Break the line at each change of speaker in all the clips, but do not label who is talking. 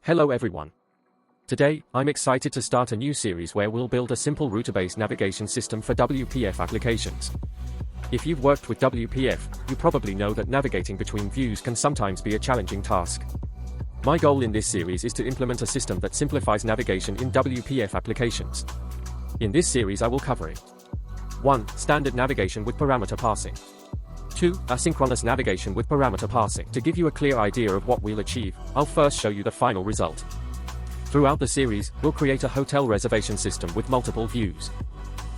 Hello everyone. Today, I'm excited to start a new series where we'll build a simple router-based navigation system for WPF applications. If you've worked with WPF, you probably know that navigating between views can sometimes be a challenging task. My goal in this series is to implement a system that simplifies navigation in WPF applications. In this series I will cover it. 1. Standard navigation with parameter passing. 2. Asynchronous navigation with parameter passing. To give you a clear idea of what we'll achieve, I'll first show you the final result. Throughout the series, we'll create a hotel reservation system with multiple views.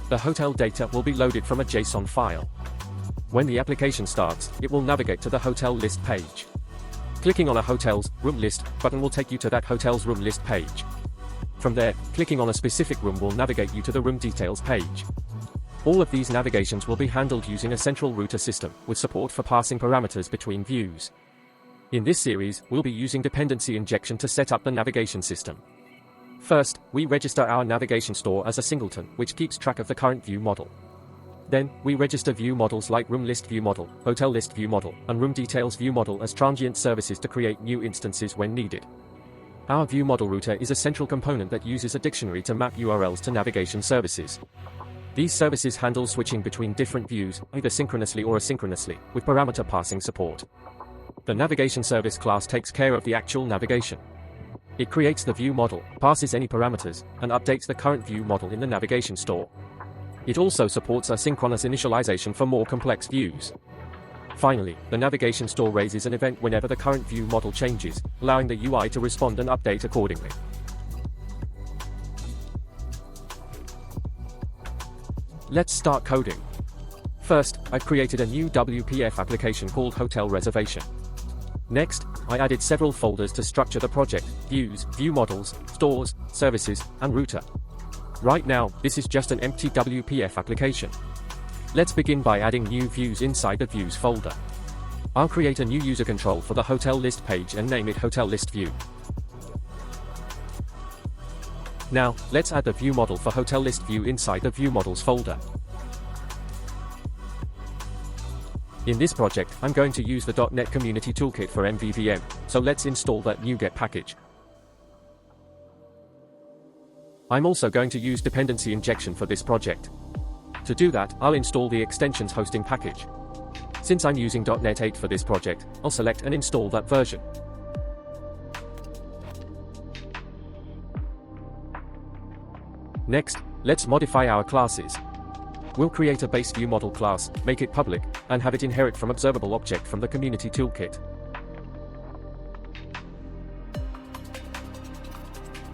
The hotel data will be loaded from a JSON file. When the application starts, it will navigate to the hotel list page. Clicking on a hotel's room list button will take you to that hotel's room list page. From there, clicking on a specific room will navigate you to the room details page. All of these navigations will be handled using a central router system, with support for passing parameters between views. In this series, we'll be using dependency injection to set up the navigation system. First, we register our NavigationStore as a singleton, which keeps track of the current view model. Then, we register view models like room list view model, hotel list view model, and room details view model as transient services to create new instances when needed. Our view model router is a central component that uses a dictionary to map URLs to navigation services. These services handle switching between different views, either synchronously or asynchronously, with parameter passing support. The NavigationService class takes care of the actual navigation. It creates the view model, passes any parameters, and updates the current view model in the NavigationStore. It also supports asynchronous initialization for more complex views. Finally, the NavigationStore raises an event whenever the current view model changes, allowing the UI to respond and update accordingly. Let's start coding. First, I've created a new WPF application called Hotel Reservation. Next, I added several folders to structure the project: views, view models, stores, services, and router. Right now, this is just an empty WPF application. Let's begin by adding new views inside the views folder. I'll create a new user control for the hotel list page and name it Hotel List View. Now, let's add the view model for Hotel List View inside the View Models folder. In this project, I'm going to use the .NET Community Toolkit for MVVM, so let's install that NuGet package. I'm also going to use dependency injection for this project. To do that, I'll install the extensions hosting package. Since I'm using .NET 8 for this project, I'll select and install that version. Next, let's modify our classes. We'll create a base view model class, make it public, and have it inherit from observable object from the community toolkit.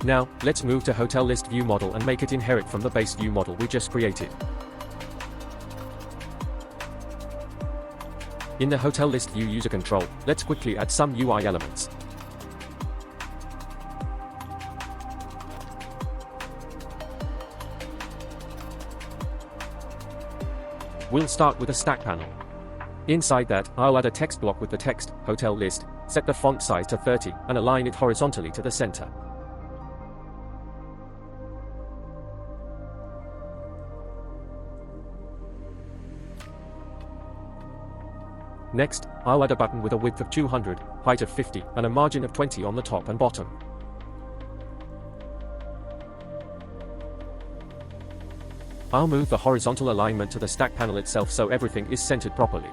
Now, let's move to hotel list view model and make it inherit from the base view model we just created. In the hotel list view user control, let's quickly add some UI elements. We'll start with a stack panel. Inside that, I'll add a text block with the text, hotel list, set the font size to 30, and align it horizontally to the center. Next, I'll add a button with a width of 200, height of 50, and a margin of 20 on the top and bottom. I'll move the horizontal alignment to the stack panel itself so everything is centered properly.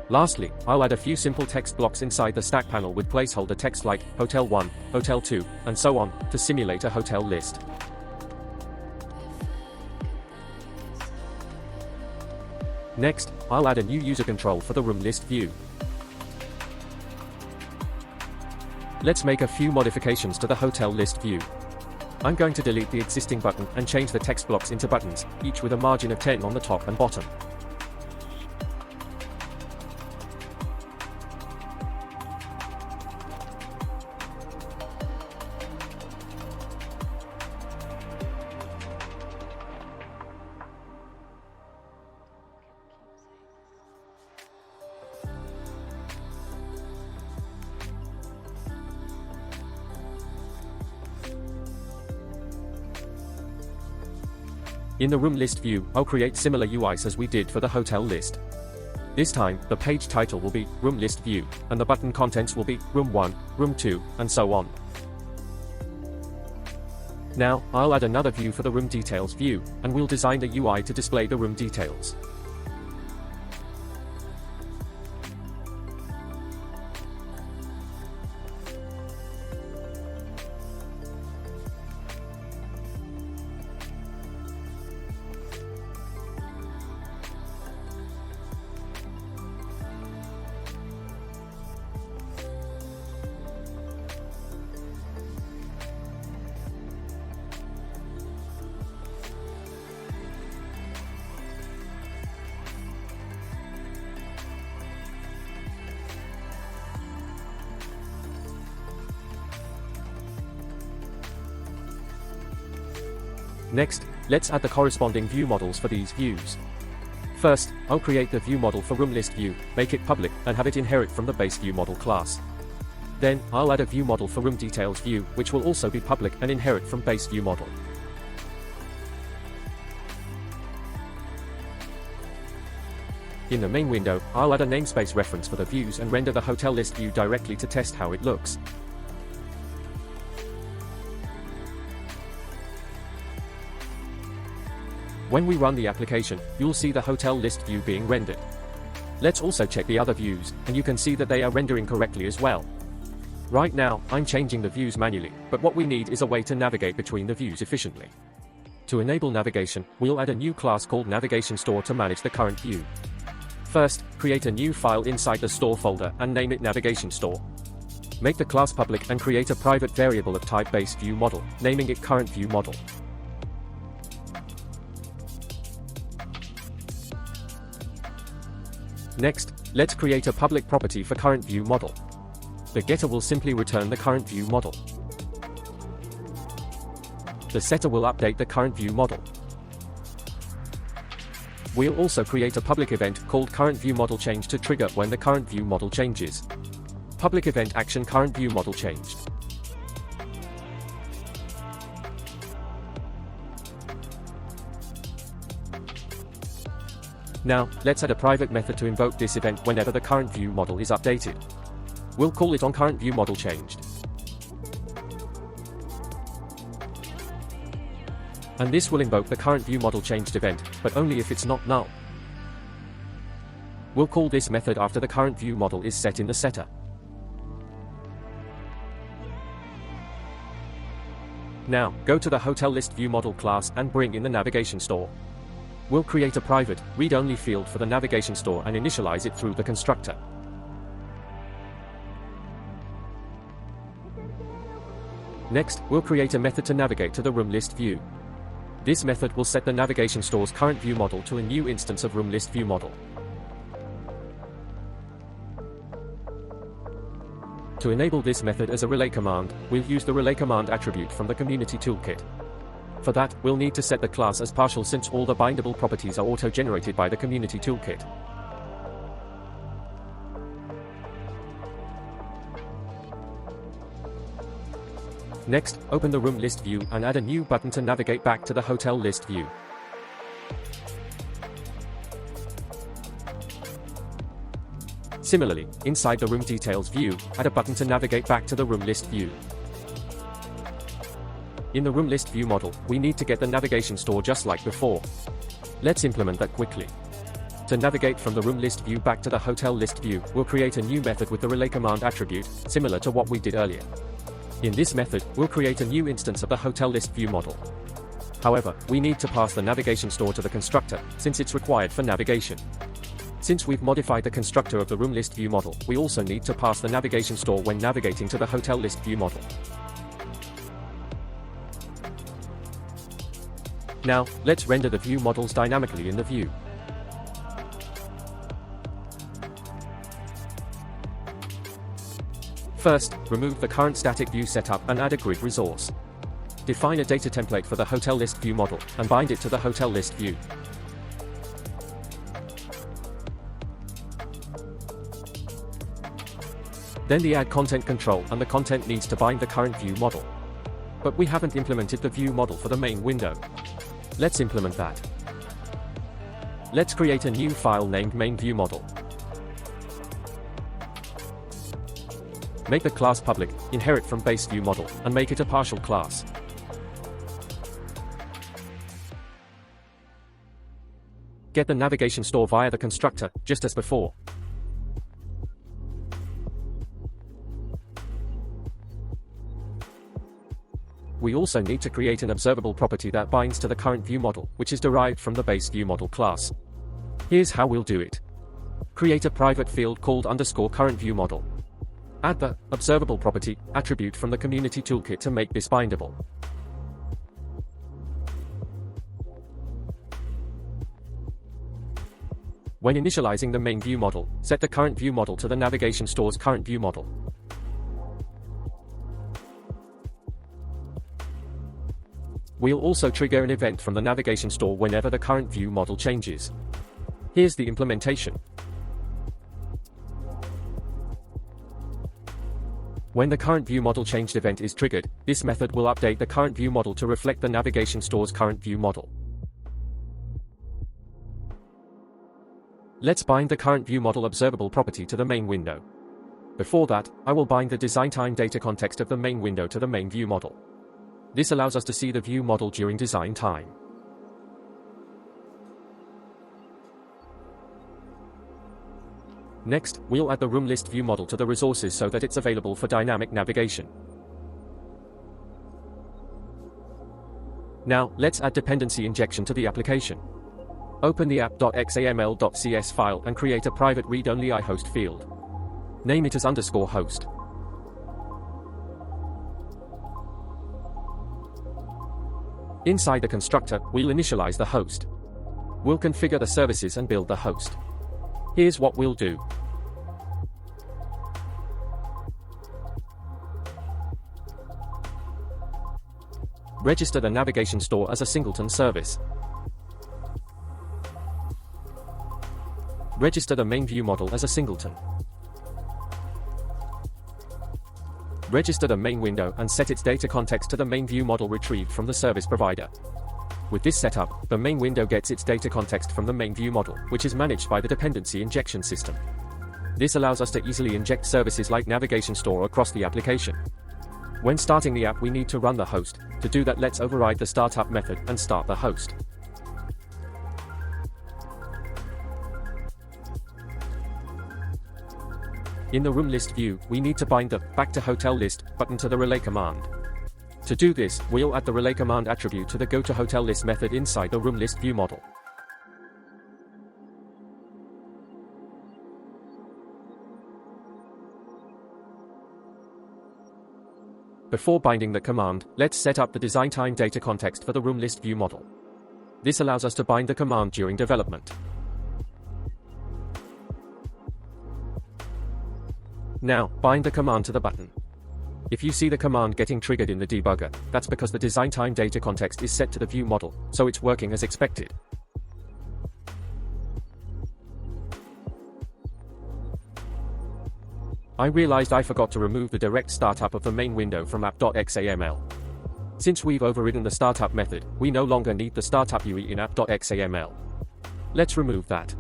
Lastly, I'll add a few simple text blocks inside the stack panel with placeholder text like Hotel 1, Hotel 2, and so on, to simulate a hotel list. Next, I'll add a new user control for the room list view. Let's make a few modifications to the hotel list view. I'm going to delete the existing button and change the text blocks into buttons, each with a margin of 10 on the top and bottom. In the room list view, I'll create similar UIs as we did for the hotel list. This time, the page title will be Room List View, and the button contents will be Room 1, Room 2, and so on. Now, I'll add another view for the Room Details view, and we'll design the UI to display the room details. Next, let's add the corresponding view models for these views. First, I'll create the view model for Room List View, make it public, and have it inherit from the base view model class. Then, I'll add a view model for Room Details View, which will also be public and inherit from base view model. In the main window, I'll add a namespace reference for the views and render the hotel list view directly to test how it looks. When we run the application, you'll see the hotel list view being rendered. Let's also check the other views, and you can see that they are rendering correctly as well. Right now, I'm changing the views manually, but what we need is a way to navigate between the views efficiently. To enable navigation, we'll add a new class called NavigationStore to manage the current view. First, create a new file inside the store folder and name it NavigationStore. Make the class public and create a private variable of type base view model, naming it current view model. Next, let's create a public property for current view model. The getter will simply return the current view model. The setter will update the current view model. We'll also create a public event called current view model change to trigger when the current view model changes. Public event action current view model changed. Now, let's add a private method to invoke this event whenever the current view model is updated. We'll call it onCurrentViewModelChanged. And this will invoke the currentViewModelChanged event, but only if it's not null. We'll call this method after the current view model is set in the setter. Now, go to the Hotel List View Model class and bring in the NavigationStore. We'll create a private, read-only field for the NavigationStore and initialize it through the constructor. Next, we'll create a method to navigate to the room list view. This method will set the NavigationStore's current view model to a new instance of room list view model. To enable this method as a relay command, we'll use the RelayCommand attribute from the Community Toolkit. For that, we'll need to set the class as partial since all the bindable properties are auto-generated by the Community Toolkit. Next, open the room list view and add a new button to navigate back to the hotel list view. Similarly, inside the room details view, add a button to navigate back to the room list view. In the room list view model, we need to get the NavigationStore just like before. Let's implement that quickly. To navigate from the room list view back to the hotel list view, we'll create a new method with the RelayCommand attribute, similar to what we did earlier. In this method, we'll create a new instance of the hotel list view model. However, we need to pass the NavigationStore to the constructor, since it's required for navigation. Since we've modified the constructor of the room list view model, we also need to pass the NavigationStore when navigating to the hotel list view model. Now, let's render the view models dynamically in the view. First, remove the current static view setup and add a grid resource. Define a data template for the hotel list view model, and bind it to the hotel list view. Then the add content control, and the content needs to bind the current view model. But we haven't implemented the view model for the main window. Let's implement that. Let's create a new file named MainViewModel. Make the class public, inherit from base view model, and make it a partial class. Get the navigation store via the constructor, just as before. We also need to create an observable property that binds to the current view model, which is derived from the base view model class. Here's how we'll do it. Create a private field called _current view model. Add the observable property attribute from the community toolkit to make this bindable. When initializing the main view model, set the current view model to the navigation store's current view model. We'll also trigger an event from the navigation store whenever the current view model changes. Here's the implementation. When the current view model changed event is triggered, this method will update the current view model to reflect the navigation store's current view model. Let's bind the current view model observable property to the main window. Before that, I will bind the design time data context of the main window to the main view model. This allows us to see the view model during design time. Next, we'll add the room list view model to the resources so that it's available for dynamic navigation. Now, let's add dependency injection to the application. Open the app.xaml.cs file and create a private read-only iHost field. Name it as _host. Inside the constructor, we'll initialize the host. We'll configure the services and build the host. Here's what we'll do. Register the navigation store as a singleton service. Register the main view model as a singleton. Register the main window and set its data context to the main view model retrieved from the service provider. With this setup, the main window gets its data context from the main view model, which is managed by the dependency injection system. This allows us to easily inject services like NavigationStore across the application. When starting the app, we need to run the host. To do that, let's override the startup method and start the host. In the room list view, we need to bind the Back to Hotel List button to the relay command. To do this, we'll add the RelayCommand attribute to the Go to Hotel List method inside the room list view model. Before binding the command, let's set up the design time data context for the room list view model. This allows us to bind the command during development. Now, bind the command to the button. If you see the command getting triggered in the debugger, that's because the design time data context is set to the view model, so it's working as expected. I realized I forgot to remove the direct startup of the main window from app.xaml. Since we've overridden the startup method, we no longer need the startup UI in app.xaml. Let's remove that.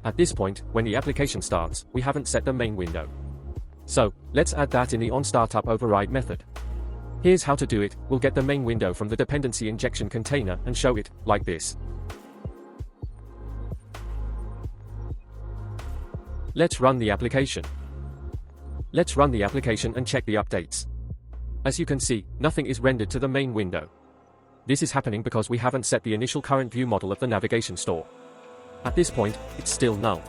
At this point, when the application starts, we haven't set the main window. So, let's add that in the onStartup override method. Here's how to do it. We'll get the main window from the dependency injection container and show it, like this. Let's run the application. Let's run the application and check the updates. As you can see, nothing is rendered to the main window. This is happening because we haven't set the initial current view model of the navigation store. At this point, it's still null.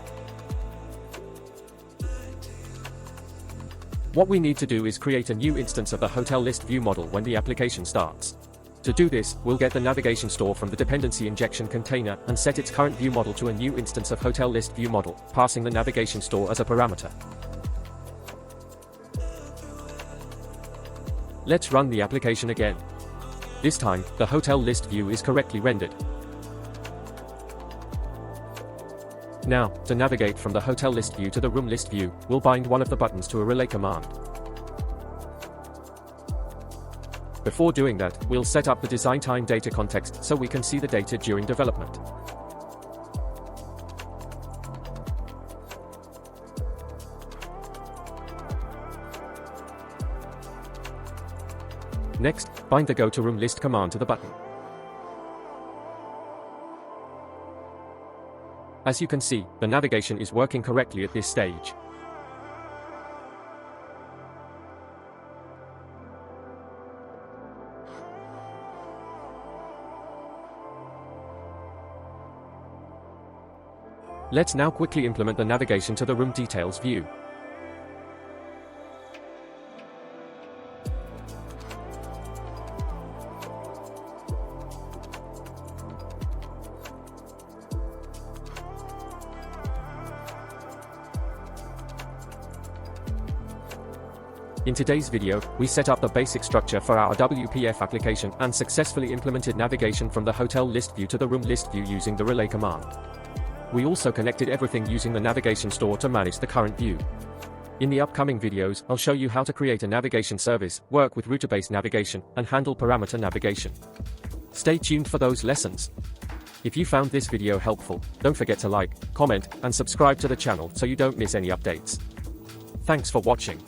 What we need to do is create a new instance of the hotel list view model when the application starts. To do this, we'll get the navigation store from the dependency injection container and set its current view model to a new instance of hotel list view model, passing the navigation store as a parameter. Let's run the application again. This time, the hotel list view is correctly rendered. Now, to navigate from the hotel list view to the room list view, we'll bind one of the buttons to a relay command. Before doing that, we'll set up the design time data context so we can see the data during development. Next, bind the Go to Room List command to the button. As you can see, the navigation is working correctly at this stage. Let's now quickly implement the navigation to the room details view. In today's video, we set up the basic structure for our WPF application and successfully implemented navigation from the hotel list view to the room list view using the relay command. We also connected everything using the NavigationStore to manage the current view. In the upcoming videos, I'll show you how to create a navigation service, work with router-based navigation, and handle parameter navigation. Stay tuned for those lessons. If you found this video helpful, don't forget to like, comment, and subscribe to the channel so you don't miss any updates. Thanks for watching.